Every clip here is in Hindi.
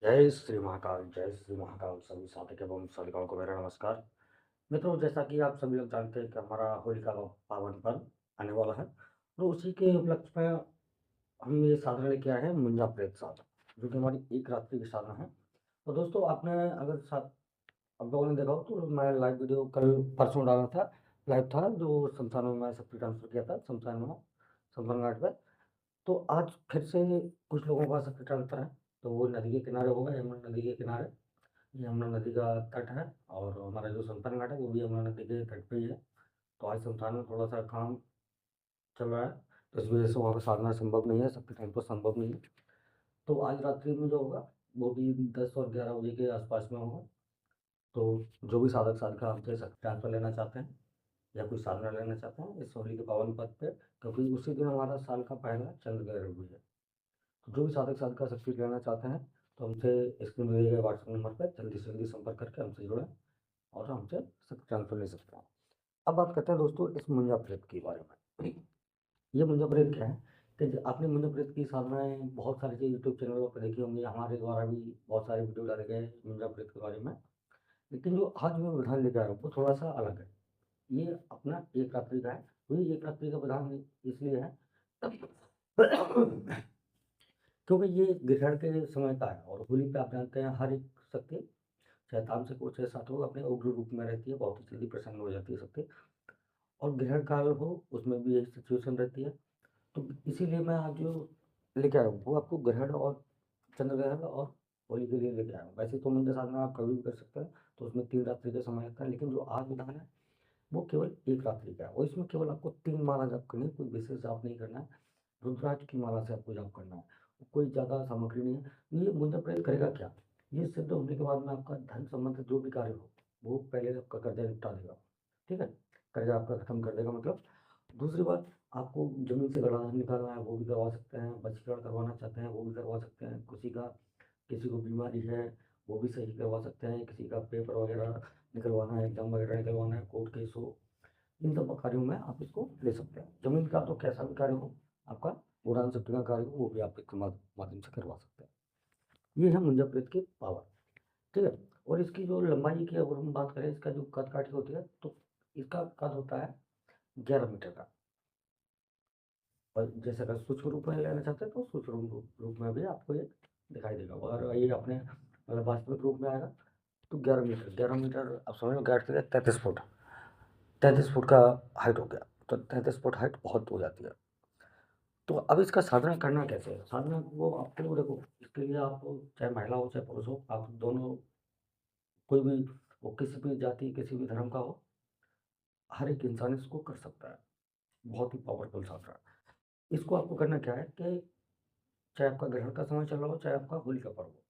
जय श्री महाकाल सभी साथी एवं साधिकाओं को मेरा नमस्कार। मित्रों, जैसा कि आप सभी लोग जानते हैं कि हमारा होली का पावन पर्व आने वाला है, तो उसी के उपलक्ष्य में हम ये साधना लेके आए हैं मुंजा प्रेत साधना, जो कि हमारी एक रात्रि की साधना है। तो दोस्तों, आपने अगर साथ आप लोगों ने देखा हो तो मैं लाइव वीडियो कल परसों डाला था, लाइव था जो शमशान में मैं शक्ति ट्रांसफर किया था शमशान में, शमशान घाट पर। तो आज फिर से कुछ लोगों का शक्ति ट्रांसफर है, तो वो नदी के किनारे होगा, यमुना नदी के किनारे। ये यमुना नदी का तट है और हमारा जो शमशान घाट है वो भी यमुना नदी के तट पे ही है। तो आज शमशान में थोड़ा सा काम चल रहा है, तो इस वजह से वहाँ पर साधना संभव नहीं है, सबके टाइम पर संभव नहीं है। तो आज रात्रि में जो होगा वो भी 10 और 11 बजे के आसपास में होगा। तो जो भी साधक साधिका हमसे शक्ति ट्रांसफर लेना चाहते हैं या कोई साधना लेना चाहते हैं इस होली के पावन पद पे, क्योंकि उसी दिन हमारा साल का पहला चंद्र ग्रहण भी है। तो जो भी साधक साधिका शक्ति लेना चाहते हैं तो हमसे स्क्रीन में दिए गए व्हाट्सएप नंबर पर जल्दी से जल्दी संपर्क करके हमसे जुड़ें और हमसे शक्ति ट्रांसफर ले सकते हैं। अब बात करते हैं दोस्तों इस मुंजा प्रेत के बारे में। ये मुंजा प्रेत क्या है कि आपने मुंजा प्रेत की साधनाएं बहुत सारी चीज़ यूट्यूब चैनलों पर देखी होंगी, हमारे द्वारा भी बहुत सारे वीडियो डाले गए मुंजा प्रेत के बारे में। लेकिन जो आज मैं विधान लेकर आ रहा हूँ वो थोड़ा सा अलग है। ये अपना एक रात्रि का है। तो ये एक रात्रि का विधान इसलिए है क्योंकि ये ग्रहण के समय का है और होली पे आप जानते हैं हर एक शक्ति, चाहे तामसिक हो चाहे सात्विक हो, अपने उग्र रूप में रहती है, बहुत ही जल्दी प्रसन्न हो जाती है शक्ति। और ग्रहण काल हो उसमें भी यही सिचुएशन रहती है। तो इसीलिए मैं आज जो लेके आया हूँ वो आपको ग्रहण और चंद्र ग्रहण और होली के लिए लेके आया हूँ। वैसे तो मंदिर साधना आप कभी भी कर सकते हैं, तो उसमें 3 रात्रि का समय लगता है, लेकिन जो आज विधान है वो केवल एक रात्रि का है और इसमें केवल आपको 3 माला जाप करनी है, कोई विशेष जाप नहीं करना है। रुद्राक्ष की माला से आपको जाप करना है, कोई ज़्यादा सामग्री नहीं है। ये मुंजा प्रेत करेगा क्या, ये सिद्ध होने के बाद में आपका धन संबंधित जो भी कार्य हो वो पहले आपका कर्जा निपटा देगा। ठीक है, कर्जा आपका खत्म कर देगा। मतलब दूसरी बात, आपको जमीन से गड़ा धन निकालना है वो भी करवा सकते हैं, वशीकरण करवाना चाहते हैं वो भी करवा सकते हैं, किसी को बीमारी है वो भी सही करवा सकते हैं, किसी का पेपर वगैरह निकलवाना है, एग्जाम वगैरह निकलवाना है, कोर्ट केस हो, इन सब कार्यों में आप इसको ले सकते हैं। जमीन का तो कैसा भी कार्य हो आपका, उड़ान शक्ति का कार्य हो वो भी आप इसके माध्यम से करवा सकते हैं। ये है मुंजा प्रेत की पावर। ठीक है, और इसकी जो लंबाई की अगर हम बात करें, इसका जो कद काठी होती है तो इसका कद होता है 11 मीटर का। और जैसे अगर सूक्ष्म रूप में लेना चाहते हैं तो सूक्ष्म रूप में भी आपको ये दिखाई देगा, और ये अपने मतलब वास्तविक रूप में आएगा तो 11 मीटर आप समझ लो, 33 फुट, 33 फुट का हाइट हो गया। तो 33 फुट हाइट बहुत हो जाती है। तो अब इसका साधना करना कैसे है? साधना वो आपको देखो, इसके लिए आप चाहे महिला हो चाहे पुरुष हो, आप दोनों, कोई भी वो किसी भी जाति किसी भी धर्म का हो, हर एक इंसान इसको कर सकता है। बहुत ही पावरफुल साधना है। इसको आपको करना क्या है कि चाहे आपका ग्रहण का समय चल रहा हो चाहे आपका होली का पर्व हो,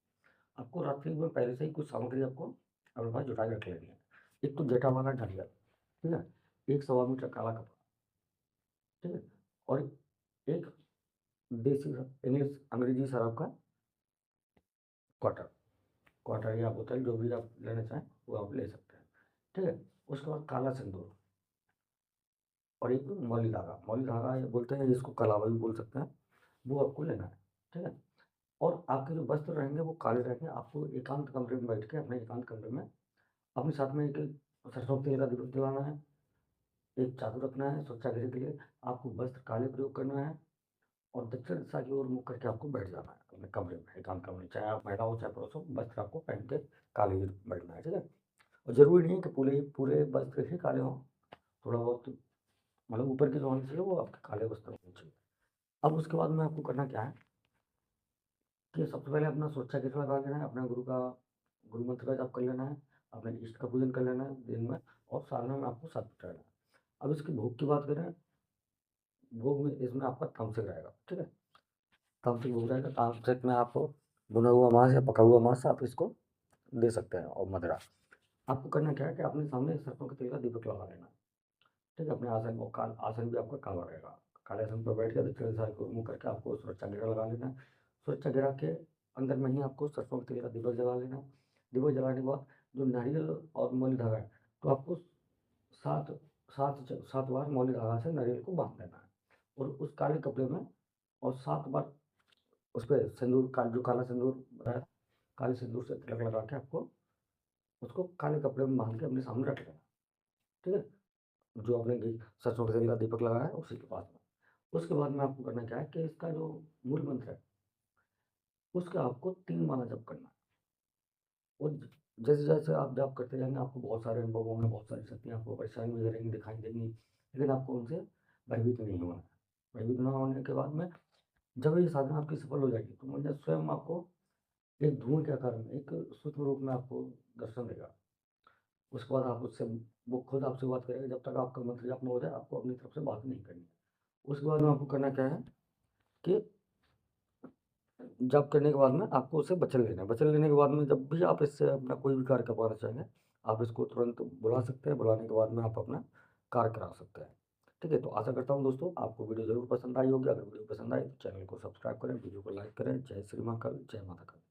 आपको रात्रि में पहले से ही कुछ सामग्री आपको अपने पास जुटा के रख लेनी है। एक तो जटा वाला नारियल, ठीक है, एक 1.25 मीटर काला कपड़ा, ठीक है, और एक देसी इंग्लिश अंग्रेजी शराब का क्वार्टर, क्वार्टर या बोतल जो भी आप लेना चाहें वो आप ले सकते हैं। ठीक है, उसके बाद काला सिंदूर और एक मौली धागा ये बोलते हैं, जिसको कलावा भी बोल सकते हैं, वो आपको लेना है। ठीक है, और आपके जो वस्त्र रहेंगे वो काले रहेंगे। आपको एकांत कमरे में बैठ के अपने एकांत कमरे में अपने साथ में एक सरसों तेल का दीपक जलाना है, एक चादर रखना है सुरक्षा घेरे के लिए, आपको वस्त्र काले प्रयोग करना है और दक्षिण दिशा की ओर मुँह करके आपको बैठ जाना है अपने कमरे में, एकांत कमरे में, चाहे आप महिला हो चाहे पुरुष हो, वस्त्र आपको पहन के काले ही बैठना है। ठीक है, और ज़रूरी नहीं है कि पूरे पूरे वस्त्र ही काले हों, थोड़ा बहुत मतलब ऊपर की जो होनी चाहिए वो आपके काले वस्त्र होने चाहिए। अब उसके बाद में आपको करना क्या है कि सबसे पहले अपना सुरक्षा घेरा लगा लेना है, अपना गुरु मंत्र का जाप कर लेना है, अपने इष्ट का पूजन कर लेना है दिन में, और साधना में आपको साथ रहना है। अब इसके भोग की बात करें, भोग में इसमें आपका तामसिक रहेगा। ठीक है, तामसिक भोग रहेगा, तामसिक में आप भुना हुआ मांस या पका हुआ मांस आप इसको दे सकते हैं, और मदिरा। आपको करना क्या है कि अपने सामने सरसों के तेल का दीपक लगा लेना है। ठीक है, अपने आसन को आसन भी आपका काला रहेगा, काले आसन पर बैठ के दक्षिण दिशा की ओर मुँह करके आपको सुरक्षा घेरा लगा लेना है। सुरक्षा घेरा के अंदर में ही आपको सरसों के तेल का दीपक जला लेना है। दीपक जलाने के बाद जो नारियल और मौली धागा है, तो आपको सात सात 7 बार मौली धागा से नारियल को बांध देना है, और उस काले कपड़े में और 7 बार उस पे सिंदूर का जो काला सिंदूर है काले सिंदूर से तिलक लगा के आपको उसको काले कपड़े में बाँध के अपने सामने रख लेना, ठीक है? जो आपने सरसों के तेल का दीपक लगाया है उसी के पास में। उसके बाद में आपको करना क्या है कि इसका जो मूल मंत्र है, उसका आपको 3 माला जप करना है। और जैसे-जैसे आप जप करते जाएँगे आपको बहुत सारे अनुभव होंगे, बहुत सारी शक्तियाँ आपको परेशान भी करेंगी, दिखाई देंगी, लेकिन आपको उनसे भयभीत नहीं होना है। भयभीत ना होने के बाद में जब ये साधना आपकी सफल हो जाएगी, तो मंदिर स्वयं आपको एक धुएँ के आकार में, एक सूक्ष्म रूप में आपको दर्शन देगा। उसके बाद आप उससे वो खुद आपसे बात करेगा, जब तक आपका मंत्र जप ना हो जाए, आपको अपनी तरफ से बात नहीं करनी है। उसके बाद में आपको करना क्या है कि जप करने के बाद में आपको उससे वचन लेना है। वचन लेने के बाद में जब भी आप इससे अपना कोई भी कार्य करवाना चाहेंगे, आप इसको तुरंत बुला सकते हैं, बुलाने के बाद में आप अपना कार्य करा सकते हैं। ठीक है? तो आशा करता हूँ दोस्तों आपको वीडियो ज़रूर पसंद आई होगी। अगर वीडियो पसंद आई तो चैनल को सब्सक्राइब करें, वीडियो को लाइक करें। जय श्री महाकाल, जय माता काली।